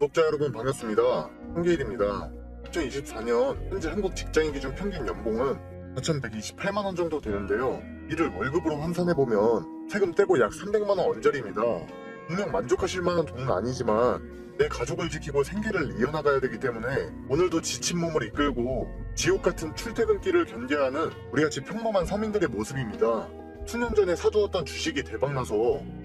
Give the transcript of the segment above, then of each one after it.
구독자 여러분 반갑습니다. 한계일입니다. 2024년 현재 한국 직장인 기준 평균 연봉은 4,128만원 정도 되는데요. 이를 월급으로 환산해보면 세금 떼고 약 300만원 언저리입니다. 분명 만족하실 만한 돈은 아니지만 내 가족을 지키고 생계를 이어나가야 되기 때문에 오늘도 지친 몸을 이끌고 지옥 같은 출퇴근길을 견뎌하는 우리같이 평범한 서민들의 모습입니다. 수년 전에 사두었던 주식이 대박나서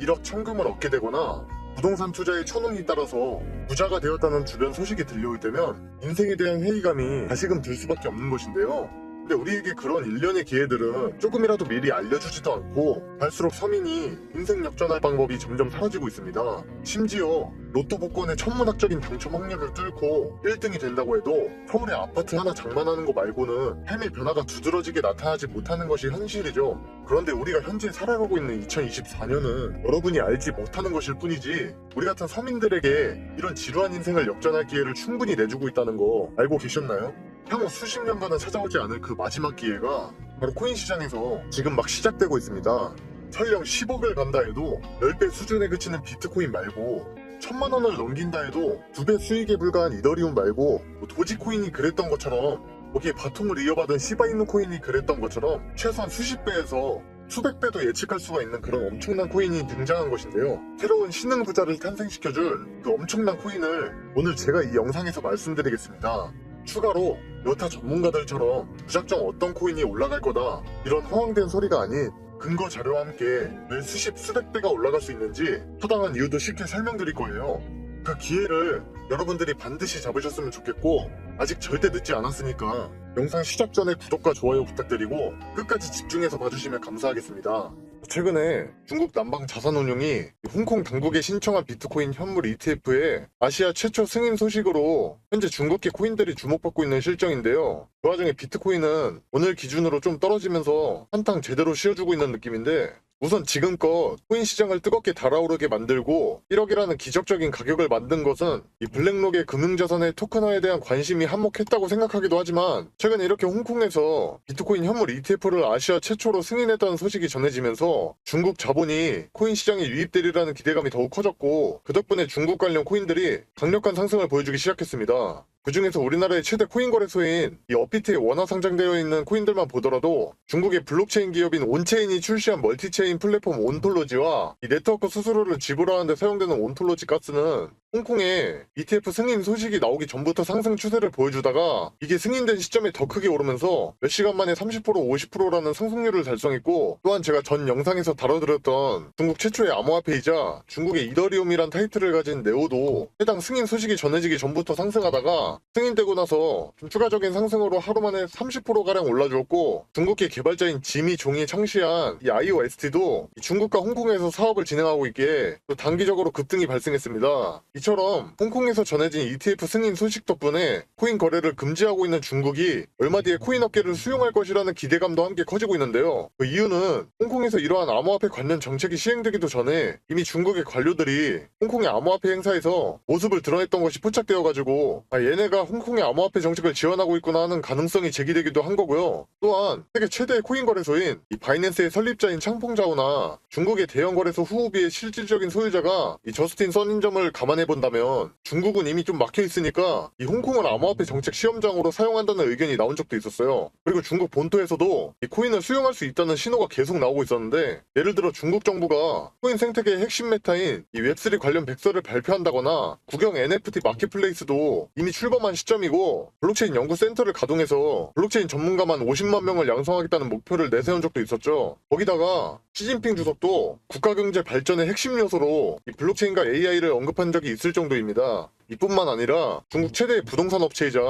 1억 천금을 얻게 되거나 부동산 투자에 천운이 따라서 부자가 되었다는 주변 소식이 들려올 때면 인생에 대한 회의감이 다시금 들 수밖에 없는 것인데요. 근데 우리에게 그런 일련의 기회들은 조금이라도 미리 알려주지도 않고 갈수록 서민이 인생 역전할 방법이 점점 사라지고 있습니다. 심지어 로또 복권의 천문학적인 당첨 확률을 뚫고 1등이 된다고 해도 서울에 아파트 하나 장만하는 거 말고는 삶의 변화가 두드러지게 나타나지 못하는 것이 현실이죠. 그런데 우리가 현재 살아가고 있는 2024년은 여러분이 알지 못하는 것일 뿐이지 우리 같은 서민들에게 이런 지루한 인생을 역전할 기회를 충분히 내주고 있다는 거 알고 계셨나요? 향후 수십 년간은 찾아오지 않을 그 마지막 기회가 바로 코인 시장에서 지금 막 시작되고 있습니다. 설령 10억을 간다 해도 10배 수준에 그치는 비트코인 말고 1000만원을 넘긴다 해도 2배 수익에 불과한 이더리움 말고 도지코인이 그랬던 것처럼 거기에 바통을 이어받은 시바이누 코인이 그랬던 것처럼 최소한 수십 배에서 수백 배도 예측할 수가 있는 그런 엄청난 코인이 등장한 것인데요. 새로운 신흥 부자를 탄생시켜줄 그 엄청난 코인을 오늘 제가 이 영상에서 말씀드리겠습니다. 추가로 여타 전문가들처럼 무작정 어떤 코인이 올라갈 거다 이런 허황된 소리가 아닌 근거 자료와 함께 왜 수십 수백 배가 올라갈 수 있는지 타당한 이유도 쉽게 설명드릴 거예요. 그 기회를 여러분들이 반드시 잡으셨으면 좋겠고 아직 절대 늦지 않았으니까 영상 시작 전에 구독과 좋아요 부탁드리고 끝까지 집중해서 봐주시면 감사하겠습니다. 최근에 중국 남방 자산운용이 홍콩 당국에 신청한 비트코인 현물 ETF의 아시아 최초 승인 소식으로 현재 중국계 코인들이 주목받고 있는 실정인데요. 그 와중에 비트코인은 오늘 기준으로 좀 떨어지면서 한탕 제대로 씌워주고 있는 느낌인데 우선 지금껏 코인 시장을 뜨겁게 달아오르게 만들고 1억이라는 기적적인 가격을 만든 것은 이 블랙록의 금융자산의 토큰화에 대한 관심이 한몫했다고 생각하기도 하지만 최근에 이렇게 홍콩에서 비트코인 현물 ETF를 아시아 최초로 승인했다는 소식이 전해지면서 중국 자본이 코인 시장에 유입되리라는 기대감이 더욱 커졌고 그 덕분에 중국 관련 코인들이 강력한 상승을 보여주기 시작했습니다. 그 중에서 우리나라의 최대 코인 거래소인 이 업비트에 원화 상장되어 있는 코인들만 보더라도 중국의 블록체인 기업인 온체인이 출시한 멀티체인 플랫폼 온톨로지와 이 네트워크 수수료를 지불하는 데 사용되는 온톨로지 가스는 홍콩에 ETF 승인 소식이 나오기 전부터 상승 추세를 보여주다가 이게 승인된 시점에 더 크게 오르면서 몇 시간 만에 30% 50%라는 상승률을 달성했고 또한 제가 전 영상에서 다뤄드렸던 중국 최초의 암호화폐이자 중국의 이더리움이란 타이틀을 가진 네오도 해당 승인 소식이 전해지기 전부터 상승하다가 승인되고 나서 좀 추가적인 상승으로 하루 만에 30%가량 올라주었고 중국계 개발자인 지미 종이 창시한 이 IOST도 중국과 홍콩에서 사업을 진행하고 있기에 또 단기적으로 급등이 발생했습니다. 이처럼 홍콩에서 전해진 ETF 승인 소식 덕분에 코인 거래를 금지하고 있는 중국이 얼마 뒤에 코인 업계를 수용할 것이라는 기대감도 함께 커지고 있는데요. 그 이유는 홍콩에서 이러한 암호화폐 관련 정책이 시행되기도 전에 이미 중국의 관료들이 홍콩의 암호화폐 행사에서 모습을 드러냈던 것이 포착되어가지고 얘네가 홍콩의 암호화폐 정책을 지원하고 있구나 하는 가능성이 제기되기도 한 거고요. 또한 세계 최대의 코인 거래소인 이 바이낸스의 설립자인 창펑자오나 중국의 대형 거래소 후오비의 실질적인 소유자가 이 저스틴 써닌점을 감안해본다면 중국은 이미 좀 막혀있으니까 이 홍콩을 암호화폐 정책 시험장으로 사용한다는 의견이 나온 적도 있었어요. 그리고 중국 본토에서도 이 코인을 수용할 수 있다는 신호가 계속 나오고 있었는데 예를 들어 중국 정부가 코인 생태계의 핵심 메타인 이 웹3 관련 백서를 발표한다거나 국영 NFT 마켓플레이스도 이미 출범한 시점이고 블록체인 연구센터를 가동해서 블록체인 전문가만 50만 명을 양성하겠다는 목표를 내세운 적도 있었죠. 거기다가 시진핑 주석도 국가경제 발전의 핵심 요소로 이 블록체인과 AI를 언급한 적이 있을 정도입니다. 이뿐만 아니라 중국 최대의 부동산 업체이자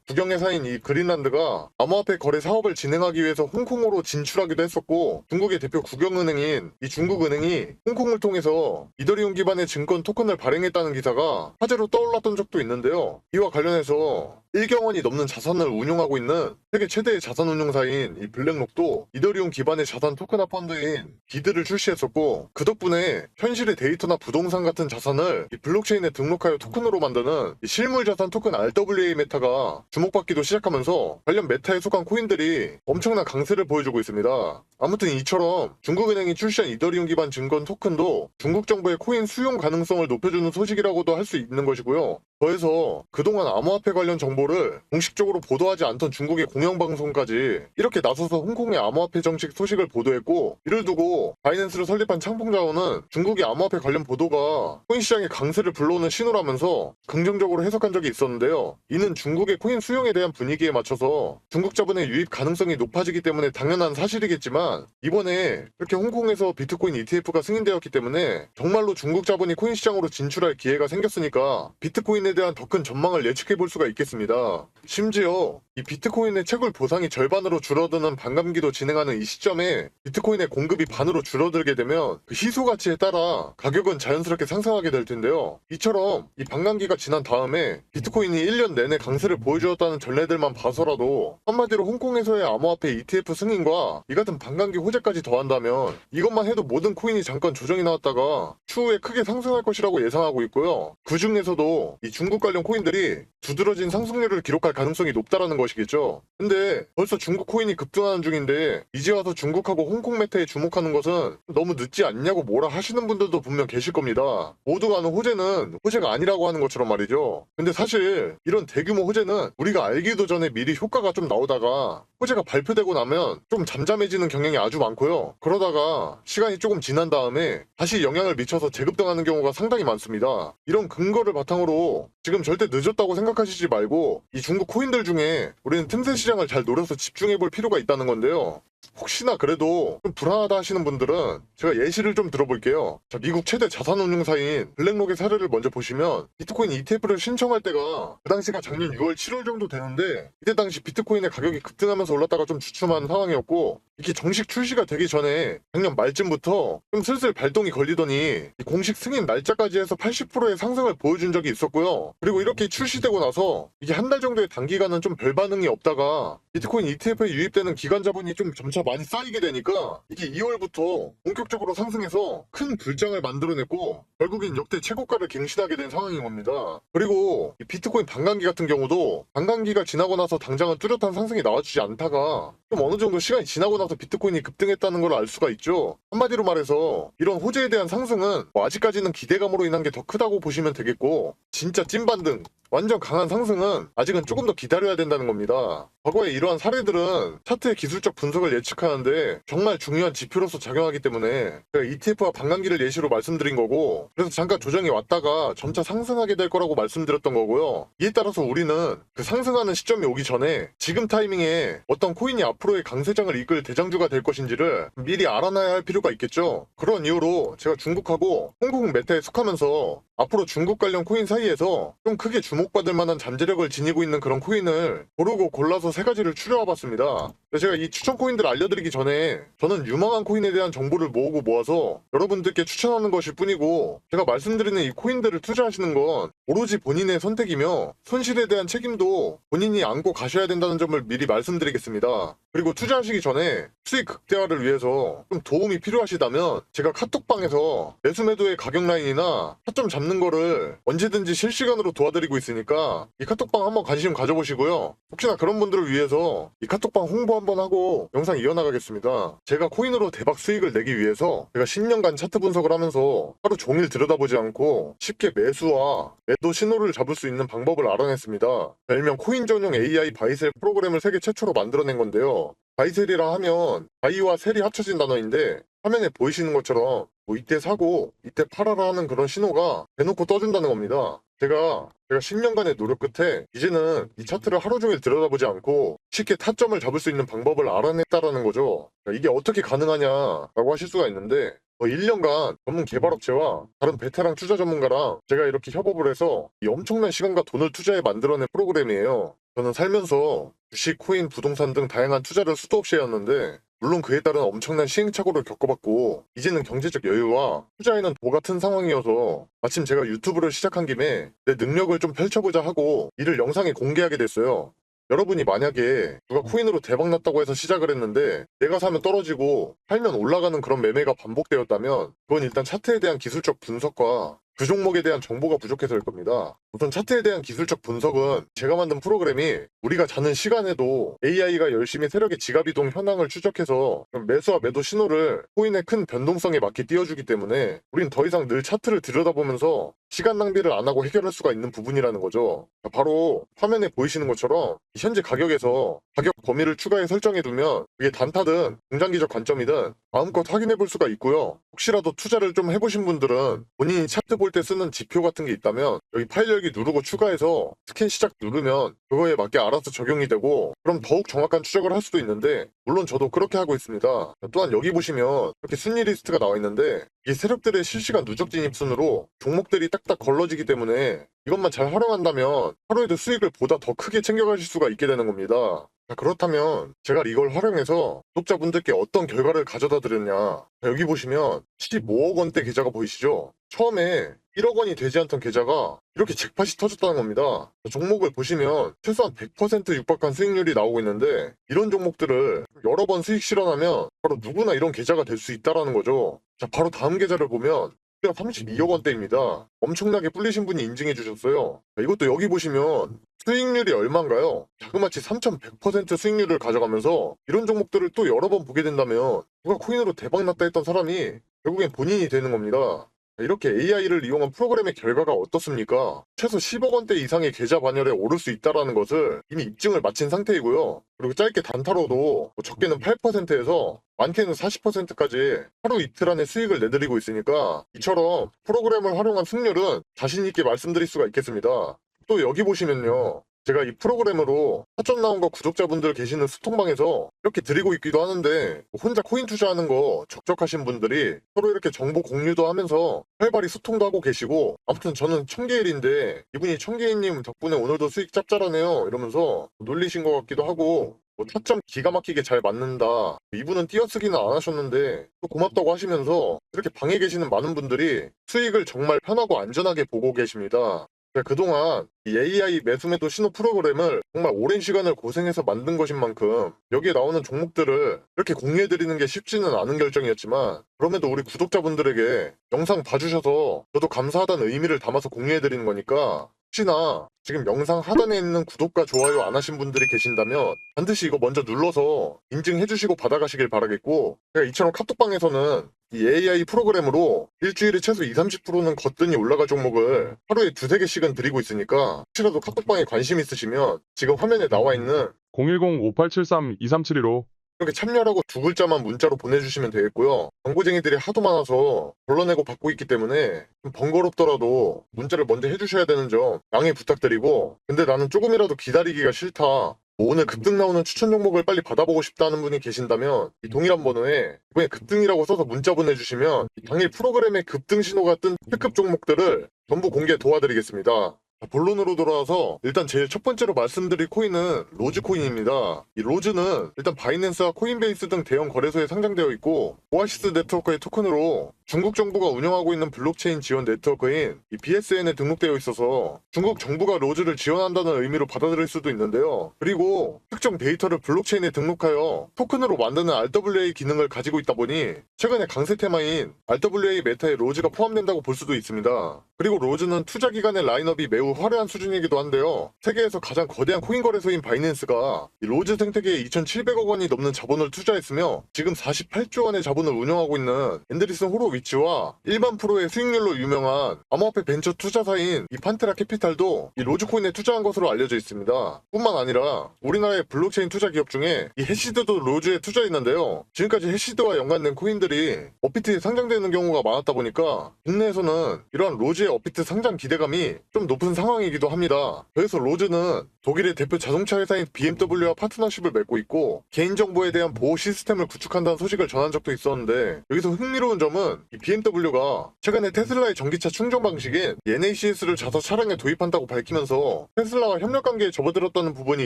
국영회사인 이 그린란드가 암호화폐 거래 사업을 진행하기 위해서 홍콩으로 진출하기도 했었고 중국의 대표 국영은행인 이 중국은행이 홍콩을 통해서 이더리움 기반의 증권 토큰을 발행했다는 기사가 화제로 떠올랐던 적도 있는데요. 이와 관련해서 1경 원이 넘는 자산을 운용하고 있는 세계 최대의 자산운용사인 이 블랙록도 이더리움 기반의 자산 토큰화 펀드인 비드를 출시했었고 그 덕분에 현실의 데이터나 부동산 같은 자산을 이 블록체인에 등록하여 토큰으로 만드는 이 실물 자산 토큰 RWA 메타가 주목받기도 시작하면서 관련 메타에 속한 코인들이 엄청난 강세를 보여주고 있습니다. 아무튼 이처럼 중국은행이 출시한 이더리움 기반 증권 토큰도 중국 정부의 코인 수용 가능성을 높여주는 소식이라고도 할 수 있는 것이고요. 더해서 그동안 암호화폐 관련 정보를 공식적으로 보도하지 않던 중국의 공영방송까지 이렇게 나서서 홍콩의 암호화폐 정책 소식을 보도했고, 이를 두고 바이낸스를 설립한 창봉자오는 중국의 암호화폐 관련 보도가 코인 시장의 강세를 불러오는 신호라면서 긍정적으로 해석한 적이 있었는데요. 이는 중국의 코인 수용에 대한 분위기에 맞춰서 중국 자본의 유입 가능성이 높아지기 때문에 당연한 사실이겠지만, 이번에 이렇게 홍콩에서 비트코인 ETF가 승인되었기 때문에 정말로 중국 자본이 코인 시장으로 진출할 기회가 생겼으니까 비트코인에 대한 더 큰 전망을 예측해 볼 수가 있겠습니다. 심지어 이 비트코인의 채굴 보상이 절반으로 줄어드는 반감기도 진행하는 이 시점에 비트코인의 공급이 반으로 줄어들게 되면 그 희소 가치에 따라 가격은 자연스럽게 상승하게 될 텐데요. 이처럼 이 반감기가 지난 다음에 비트코인이 1년 내내 강세를 보여주었다는 전례들만 봐서라도 한마디로 홍콩에서의 암호화폐 ETF 승인과 이 같은 반감기 호재까지 더한다면 이것만 해도 모든 코인이 잠깐 조정이 나왔다가 추후에 크게 상승할 것이라고 예상하고 있고요. 그 중에서도 이 중국 관련 코인들이 두드러진 상승률을 기록할 가능성이 높다라는 것이겠죠. 근데 벌써 중국 코인이 급등하는 중인데 이제 와서 중국하고 홍콩 메타에 주목하는 것은 너무 늦지 않냐고 뭐라 하시는 분들도 분명 계실 겁니다. 모두가 아는 호재는 호재가 아니라고 하는 것처럼 말이죠. 근데 사실 이런 대규모 호재는 우리가 알기도 전에 미리 효과가 좀 나오다가 호재가 발표되고 나면 좀 잠잠해지는 경향이 아주 많고요. 그러다가 시간이 조금 지난 다음에 다시 영향을 미쳐서 재급등하는 경우가 상당히 많습니다. 이런 근거를 바탕으로 지금 절대 늦었다고 생각하시지 말고 이 중국 코인들 중에 우리는 틈새 시장을 잘 노려서 집중해 볼 필요가 있다는 건데요. 혹시나 그래도 좀 불안하다 하시는 분들은 제가 예시를 좀 들어볼게요. 자, 미국 최대 자산운용사인 블랙록의 사례를 먼저 보시면 비트코인 ETF를 신청할 때가 그 당시가 작년 6월 7월 정도 되는데, 이때 당시 비트코인의 가격이 급등하면서 올랐다가 좀 주춤한 상황이었고, 이게 정식 출시가 되기 전에 작년 말쯤부터 좀 슬슬 발동이 걸리더니 이 공식 승인 날짜까지 해서 80%의 상승을 보여준 적이 있었고요. 그리고 이렇게 출시되고 나서 이게 한 달 정도의 단기간은 좀 별 반응이 없다가 비트코인 ETF에 유입되는 기관 자본이 좀 점차 많이 쌓이게 되니까 이게 2월부터 본격적으로 상승해서 큰 불장을 만들어냈고 결국엔 역대 최고가를 갱신하게 된 상황인 겁니다. 그리고 이 비트코인 반감기 같은 경우도 반감기가 지나고 나서 당장은 뚜렷한 상승이 나와주지 않다가 좀 어느 정도 시간이 지나고 나서 비트코인이 급등했다는 걸 알 수가 있죠. 한마디로 말해서 이런 호재에 대한 상승은 뭐 아직까지는 기대감으로 인한 게 더 크다고 보시면 되겠고, 진짜 찐반등 완전 강한 상승은 아직은 조금 더 기다려야 된다는 겁니다. 과거에 이러한 사례들은 차트의 기술적 분석을 예측하는데 정말 중요한 지표로서 작용하기 때문에 제가 ETF와 반감기를 예시로 말씀드린 거고, 그래서 잠깐 조정이 왔다가 점차 상승하게 될 거라고 말씀드렸던 거고요. 이에 따라서 우리는 그 상승하는 시점이 오기 전에 지금 타이밍에 어떤 코인이 앞으로의 강세장을 이끌 대장주가 될 것인지를 미리 알아놔야 할 필요가 있겠죠. 그런 이유로 제가 중국하고 홍콩 메타에 속하면서 앞으로 중국 관련 코인 사이에서 좀 크게 주목받을 만한 잠재력을 지니고 있는 그런 코인을 고르고 골라서 세 가지를 추려와봤습니다. 제가 이 추천 코인들을 알려드리기 전에 저는 유망한 코인에 대한 정보를 모으고 모아서 여러분들께 추천하는 것일 뿐이고, 제가 말씀드리는 이 코인들을 투자하시는 건 오로지 본인의 선택이며 손실에 대한 책임도 본인이 안고 가셔야 된다는 점을 미리 말씀드리겠습니다. 그리고 투자하시기 전에 수익 극대화를 위해서 좀 도움이 필요하시다면 제가 카톡방에서 매수매도의 가격 라인이나 타점 잡는 거를 언제든지 실시간으로 도와드리고 있으니까 이 카톡방 한번 관심 가져보시고요. 혹시나 그런 분들을 위해서 이 카톡방 홍보 한번 하고 영상 이어나가겠습니다. 제가 코인으로 대박 수익을 내기 위해서 제가 10년간 차트 분석을 하면서 하루 종일 들여다보지 않고 쉽게 매수와 매도 신호를 잡을 수 있는 방법을 알아냈습니다. 별명 코인 전용 AI 바이셀 프로그램을 세계 최초로 만들어낸 건데요. 바이셀이라 하면 바이와 셀이 합쳐진 단어인데 화면에 보이시는 것처럼 뭐 이때 사고 이때 팔아라 하는 그런 신호가 대놓고 떠준다는 겁니다. 제가 10년간의 노력 끝에 이제는 이 차트를 하루 종일 들여다보지 않고 쉽게 타점을 잡을 수 있는 방법을 알아냈다라는 거죠. 이게 어떻게 가능하냐라고 하실 수가 있는데 1년간 전문 개발업체와 다른 베테랑 투자 전문가랑 제가 이렇게 협업을 해서 이 엄청난 시간과 돈을 투자해 만들어낸 프로그램이에요. 저는 살면서 주식, 코인, 부동산 등 다양한 투자를 수도 없이 해왔는데 물론 그에 따른 엄청난 시행착오를 겪어봤고 이제는 경제적 여유와 투자에는 도 같은 상황이어서 마침 제가 유튜브를 시작한 김에 내 능력을 좀 펼쳐보자 하고 이를 영상에 공개하게 됐어요. 여러분이 만약에 누가 코인으로 대박났다고 해서 시작을 했는데 내가 사면 떨어지고 팔면 올라가는 그런 매매가 반복되었다면 그건 일단 차트에 대한 기술적 분석과 그 종목에 대한 정보가 부족해서일 겁니다. 우선 차트에 대한 기술적 분석은 제가 만든 프로그램이 우리가 자는 시간에도 AI가 열심히 세력의 지갑이동 현황을 추적해서 매수와 매도 신호를 코인의 큰 변동성에 맞게 띄워주기 때문에 우린 더 이상 늘 차트를 들여다보면서 시간 낭비를 안 하고 해결할 수가 있는 부분이라는 거죠. 바로 화면에 보이시는 것처럼 현재 가격에서 가격 범위를 추가해 설정해두면 그게 단타든 중장기적 관점이든 마음껏 확인해 볼 수가 있고요. 혹시라도 투자를 좀 해보신 분들은 본인이 차트 볼 때 쓰는 지표 같은 게 있다면 여기 파일 열기 누르고 추가해서 스캔 시작 누르면 그거에 맞게 알아서 적용이 되고 그럼 더욱 정확한 추적을 할 수도 있는데 물론 저도 그렇게 하고 있습니다. 또한 여기 보시면 이렇게 순위 리스트가 나와 있는데 이 세력들의 실시간 누적 진입 순으로 종목들이 딱딱 걸러지기 때문에 이것만 잘 활용한다면 하루에도 수익을 보다 더 크게 챙겨가실 수가 있게 되는 겁니다. 자, 그렇다면 제가 이걸 활용해서 구독자분들께 어떤 결과를 가져다 드렸냐. 여기 보시면 15억 원대 계좌가 보이시죠? 처음에 1억 원이 되지 않던 계좌가 이렇게 잭팟이 터졌다는 겁니다. 종목을 보시면 최소한 100% 육박한 수익률이 나오고 있는데 이런 종목들을 여러 번 수익 실현하면 바로 누구나 이런 계좌가 될 수 있다는 거죠. 자, 바로 다음 계좌를 보면 32억 원대입니다. 엄청나게 불리신 분이 인증해 주셨어요. 자, 이것도 여기 보시면 수익률이 얼마인가요? 자그마치 3100% 수익률을 가져가면서 이런 종목들을 또 여러 번 보게 된다면 누가 코인으로 대박났다 했던 사람이 결국엔 본인이 되는 겁니다. 이렇게 AI를 이용한 프로그램의 결과가 어떻습니까? 최소 10억 원대 이상의 계좌 반열에 오를 수 있다는 것을 이미 입증을 마친 상태이고요. 그리고 짧게 단타로도 적게는 8%에서 많게는 40%까지 하루 이틀 안에 수익을 내드리고 있으니까 이처럼 프로그램을 활용한 승률은 자신 있게 말씀드릴 수가 있겠습니다. 또 여기 보시면요. 제가 이 프로그램으로 사전 나온 거 구독자분들 계시는 소통방에서 이렇게 드리고 있기도 하는데 혼자 코인 투자하는 거 적적하신 분들이 서로 이렇게 정보 공유도 하면서 활발히 소통도 하고 계시고 아무튼 저는 청개일인데 이분이 청개일님 덕분에 오늘도 수익 짭짤하네요 이러면서 놀리신 것 같기도 하고 타점 기가 막히게 잘 맞는다. 이분은 띄어쓰기는 안 하셨는데 또 고맙다고 하시면서 이렇게 방에 계시는 많은 분들이 수익을 정말 편하고 안전하게 보고 계십니다. 그동안 이 AI 매수매도 신호 프로그램을 정말 오랜 시간을 고생해서 만든 것인 만큼 여기에 나오는 종목들을 이렇게 공유해드리는 게 쉽지는 않은 결정이었지만 그럼에도 우리 구독자분들에게 영상 봐주셔서 저도 감사하다는 의미를 담아서 공유해드리는 거니까 혹시나 지금 영상 하단에 있는 구독과 좋아요 안 하신 분들이 계신다면 반드시 이거 먼저 눌러서 인증해주시고 받아가시길 바라겠고 제가 이처럼 카톡방에서는 이 AI 프로그램으로 일주일에 최소 20-30%는 거뜬히 올라갈 종목을 하루에 2-3개씩은 드리고 있으니까 혹시라도 카톡방에 관심 있으시면 지금 화면에 나와 있는 010-5873-2372로 이렇게 참여라고 두 글자만 문자로 보내주시면 되겠고요. 광고쟁이들이 하도 많아서 걸러내고 받고 있기 때문에 좀 번거롭더라도 문자를 먼저 해주셔야 되는 점 양해 부탁드리고 근데 나는 조금이라도 기다리기가 싫다. 오늘 급등 나오는 추천 종목을 빨리 받아보고 싶다는 분이 계신다면 이 동일한 번호에 이번에 급등이라고 써서 문자 보내주시면 당일 프로그램에 급등 신호가 뜬 특급 종목들을 전부 공개 도와드리겠습니다. 본론으로 돌아와서 일단 제일 첫 번째로 말씀드릴 코인은 로즈 코인입니다. 이 로즈는 일단 바이낸스와 코인베이스 등 대형 거래소에 상장되어 있고 오아시스 네트워크의 토큰으로 중국 정부가 운영하고 있는 블록체인 지원 네트워크인 이 BSN에 등록되어 있어서 중국 정부가 로즈를 지원한다는 의미로 받아들일 수도 있는데요. 그리고 특정 데이터를 블록체인에 등록하여 토큰으로 만드는 RWA 기능을 가지고 있다 보니 최근에 강세 테마인 RWA 메타에 로즈가 포함된다고 볼 수도 있습니다. 그리고 로즈는 투자 기관의 라인업이 매우 화려한 수준이기도 한데요. 세계에서 가장 거대한 코인 거래소인 바이낸스가 이 로즈 생태계에 2,700억 원이 넘는 자본을 투자했으며 지금 48조 원의 자본을 운영하고 있는 앤드리슨 호로위츠와 일반 프로의 수익률로 유명한 암호화폐 벤처 투자사인 이 판테라 캐피탈도 이 로즈 코인에 투자한 것으로 알려져 있습니다. 뿐만 아니라 우리나라의 블록체인 투자 기업 중에 이 해시드도 로즈에 투자했는데요. 지금까지 해시드와 연관된 코인들이 업비트에 상장되는 경우가 많았다 보니까 국내에서는 이러한 로즈의 업비트 상장 기대감이 좀 높은 상황이기도 합니다. 그래서 로즈는 독일의 대표 자동차 회사인 BMW와 파트너십을 맺고 있고 개인정보에 대한 보호 시스템을 구축한다는 소식을 전한 적도 있었는데 여기서 흥미로운 점은 이 BMW가 최근에 테슬라의 전기차 충전 방식인 NACS를 자사 차량에 도입한다고 밝히면서 테슬라와 협력 관계에 접어들었다는 부분이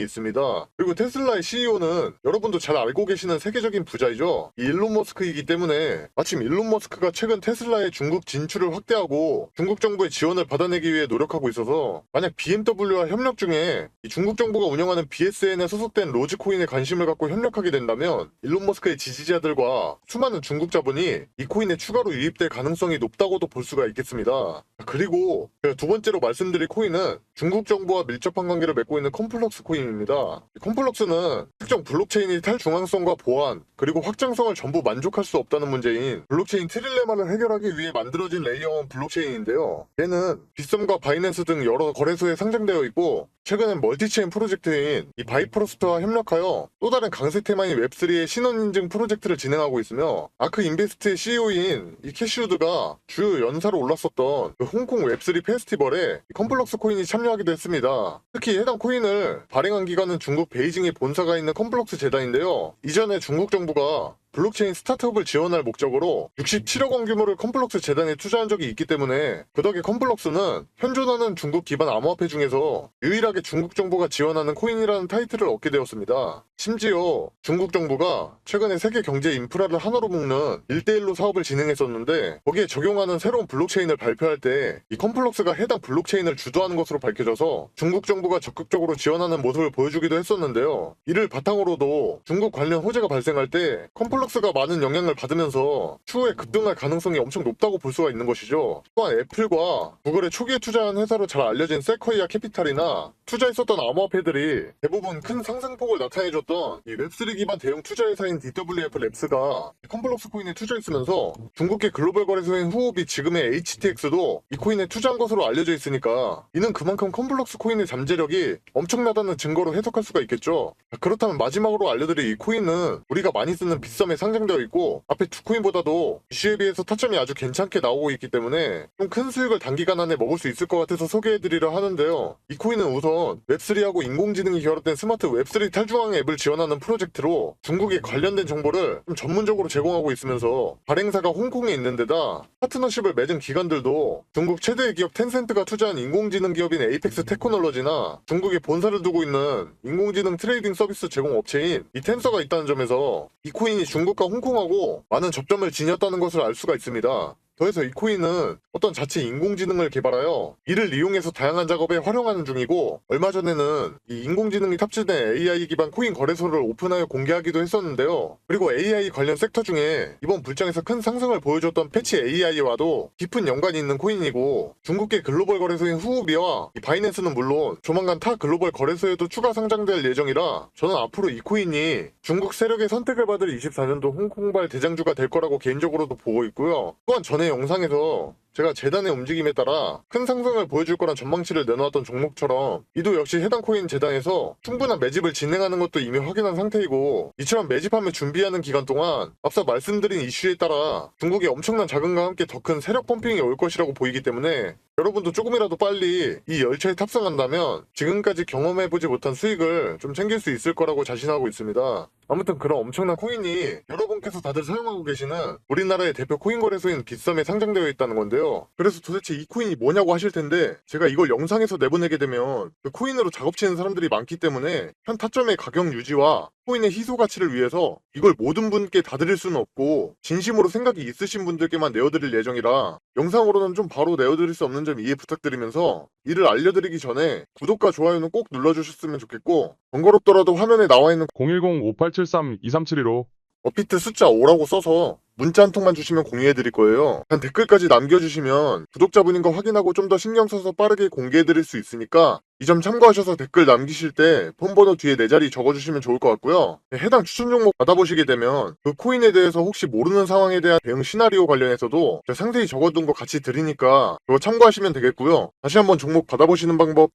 있습니다. 그리고 테슬라의 CEO는 여러분도 잘 알고 계시는 세계적인 부자이죠. 이 일론 머스크이기 때문에 마침 일론 머스크가 최근 테슬라의 중국 진출을 확대하고 중국 정부의 지원을 받아내기 위해 노력하고 있어서 만약 BMW와 협력 중에 이 이 중국 정부가 운영하는 BSN에 소속된 로즈코인에 관심을 갖고 협력하게 된다면 일론 머스크의 지지자들과 수많은 중국 자본이 이 코인에 추가로 유입될 가능성이 높다고도 볼 수가 있겠습니다. 그리고 제가 두 번째로 말씀드릴 코인은 중국 정부와 밀접한 관계를 맺고 있는 컴플럭스 코인입니다. 컴플럭스는 특정 블록체인의 탈중앙성과 보안 그리고 확장성을 전부 만족할 수 없다는 문제인 블록체인 트릴레마를 해결하기 위해 만들어진 레이어 1 블록체인인데요. 얘는 빗썸과 바이낸스 등 여러 거래소에 상장되어 있고 최근엔 멀티체인 프로젝트인 이 바이프로스트와 협력하여 또 다른 강세 테마인 웹3의 신원 인증 프로젝트를 진행하고 있으며 아크 인베스트의 CEO인 이 캐시우드가 주요 연사로 올랐었던 그 홍콩 웹3 페스티벌에 컴플럭스 코인이 참여하기도 했습니다. 특히 해당 코인을 발행한 기관은 중국 베이징에 본사가 있는 컴플럭스 재단인데요. 이전에 중국 정부가 블록체인 스타트업을 지원할 목적으로 67억 원 규모를 컴플럭스 재단에 투자한 적이 있기 때문에 그 덕에 컴플럭스는 현존하는 중국 기반 암호화폐 중에서 유일하게 중국 정부가 지원하는 코인이라는 타이틀을 얻게 되었습니다. 심지어 중국 정부가 최근에 세계 경제 인프라를 하나로 묶는 1대1로 사업을 진행했었는데 거기에 적용하는 새로운 블록체인을 발표할 때 이 컴플럭스가 해당 블록체인을 주도하는 것으로 밝혀져서 중국 정부가 적극적으로 지원하는 모습을 보여주기도 했었는데요. 이를 바탕으로도 중국 관련 호재가 발생할 때 컴플럭스가 많은 영향을 받으면서 추후에 급등할 가능성이 엄청 높다고 볼 수가 있는 것이죠. 또한 애플과 구글의 초기에 투자한 회사로 잘 알려진 세쿼이아 캐피탈이나 투자했었던 암호화폐들이 대부분 큰 상승폭을 나타내줬던 이 웹3 기반 대형 투자회사인 DWF 랩스가 컴플럭스 코인에 투자했으면서 중국계 글로벌 거래소인 후오비 지금의 HTX도 이 코인에 투자한 것으로 알려져 있으니까 이는 그만큼 컴플럭스 코인의 잠재력이 엄청나다는 증거로 해석할 수가 있겠죠. 그렇다면 마지막으로 알려드릴 이 코인은 우리가 많이 쓰는 빗썸에 상장되어 있고 앞에 두 코인보다도 이슈에 비해서 타점이 아주 괜찮게 나오고 있기 때문에 좀 큰 수익을 단기간 안에 먹을 수 있을 것 같아서 소개해드리려 하는데요. 이 코인은 우선 웹3하고 인공지능이 결합된 스마트 웹3 탈중앙 앱을 지원하는 프로젝트로 중국에 관련된 정보를 좀 전문적으로 제공하고 있으면서 발행사가 홍콩에 있는 데다 파트너십을 맺은 기관들도 중국 최대의 기업 텐센트가 투자한 인공지능 기업인 에이펙스 테크놀로지나 중국에 본사를 두고 있는 인공지능 트레이딩 서비스 제공 업체인 이 텐서가 있다는 점에서 이 코인이 중국과 홍콩하고 많은 접점을 지녔다는 것을 알 수가 있습니다. 더해서 이 코인은 어떤 자체 인공지능을 개발하여 이를 이용해서 다양한 작업에 활용하는 중이고 얼마 전에는 이 인공지능이 탑재된 AI 기반 코인 거래소를 오픈하여 공개하기도 했었는데요. 그리고 AI 관련 섹터 중에 이번 불장에서 큰 상승을 보여줬던 패치 AI와도 깊은 연관이 있는 코인이고 중국계 글로벌 거래소인 후오비와 이 바이낸스는 물론 조만간 타 글로벌 거래소에도 추가 상장될 예정이라 저는 앞으로 이 코인이 중국 세력의 선택을 받을 24년도 홍콩발 대장주가 될 거라고 개인적으로도 보고 있고요. 또한 전에 영상에서 제가 재단의 움직임에 따라 큰 상승을 보여줄 거란 전망치를 내놓았던 종목처럼 이도 역시 해당 코인 재단에서 충분한 매집을 진행하는 것도 이미 확인한 상태이고 이처럼 매집하며 준비하는 기간 동안 앞서 말씀드린 이슈에 따라 중국의 엄청난 자금과 함께 더 큰 세력 펌핑이 올 것이라고 보이기 때문에 여러분도 조금이라도 빨리 이 열차에 탑승한다면 지금까지 경험해보지 못한 수익을 좀 챙길 수 있을 거라고 자신하고 있습니다. 아무튼 그런 엄청난 코인이 여러분께서 다들 사용하고 계시는 우리나라의 대표 코인 거래소인 빗썸에 상장되어 있다는 건데요. 그래서 도대체 이 코인이 뭐냐고 하실 텐데 제가 이걸 영상에서 내보내게 되면 그 코인으로 작업치는 사람들이 많기 때문에 현 타점의 가격 유지와 코인의 희소 가치를 위해서 이걸 모든 분께 다 드릴 수는 없고 진심으로 생각이 있으신 분들께만 내어드릴 예정이라 영상으로는 좀 바로 내어드릴 수 없는 점 이해 부탁드리면서 이를 알려드리기 전에 구독과 좋아요는 꼭 눌러주셨으면 좋겠고 번거롭더라도 화면에 나와있는 010-5873-2372로 업비트 숫자 5라고 써서 문자 한 통만 주시면 공유해드릴 거예요. 단 댓글까지 남겨주시면 구독자분인 거 확인하고 좀 더 신경 써서 빠르게 공개해드릴 수 있으니까 이 점 참고하셔서 댓글 남기실 때 폰번호 뒤에 내 자리 적어주시면 좋을 것 같고요. 해당 추천 종목 받아보시게 되면 그 코인에 대해서 혹시 모르는 상황에 대한 대응 시나리오 관련해서도 제가 상세히 적어둔 거 같이 드리니까 그거 참고하시면 되겠고요. 다시 한번 종목 받아보시는 방법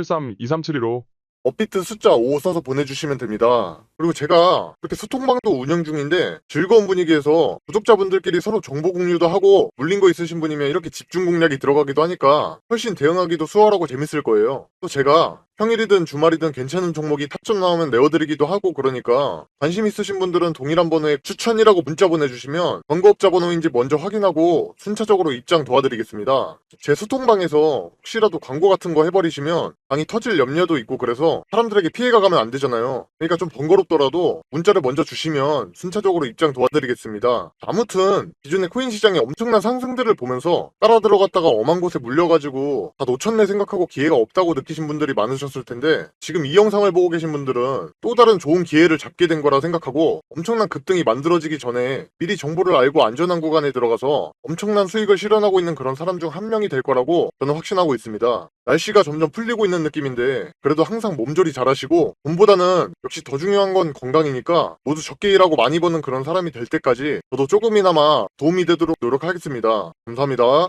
010-5873-2372로 업비트 숫자 5 써서 보내주시면 됩니다. 그리고 제가 이렇게 소통방도 운영 중인데 즐거운 분위기에서 구독자분들끼리 서로 정보 공유도 하고 물린 거 있으신 분이면 이렇게 집중 공략이 들어가기도 하니까 훨씬 대응하기도 수월하고 재밌을 거예요. 또 제가 평일이든 주말이든 괜찮은 종목이 타점 나오면 내어드리기도 하고 그러니까 관심 있으신 분들은 동일한 번호에 추천이라고 문자 보내주시면 광고업자 번호인지 먼저 확인하고 순차적으로 입장 도와드리겠습니다. 제 소통방에서 혹시라도 광고 같은 거 해버리시면 방이 터질 염려도 있고 그래서 사람들에게 피해가 가면 안 되잖아요. 그러니까 좀 번거롭더라도 문자를 먼저 주시면 순차적으로 입장 도와드리겠습니다. 아무튼 기존의 코인 시장의 엄청난 상승들을 보면서 따라 들어갔다가 엄한 곳에 물려가지고 다 놓쳤네 생각하고 기회가 없다고 느끼신 분들이 많으실 보셨을 텐데 지금 이 영상을 보고 계신 분들은 또 다른 좋은 기회를 잡게 된 거라 생각하고 엄청난 급등이 만들어지기 전에 미리 정보를 알고 안전한 구간에 들어가서 엄청난 수익을 실현하고 있는 그런 사람 중 한 명이 될 거라고 저는 확신하고 있습니다. 날씨가 점점 풀리고 있는 느낌인데 그래도 항상 몸조리 잘하시고 돈보다는 역시 더 중요한 건 건강이니까 모두 적게 일하고 많이 버는 그런 사람이 될 때까지 저도 조금이나마 도움이 되도록 노력하겠습니다. 감사합니다.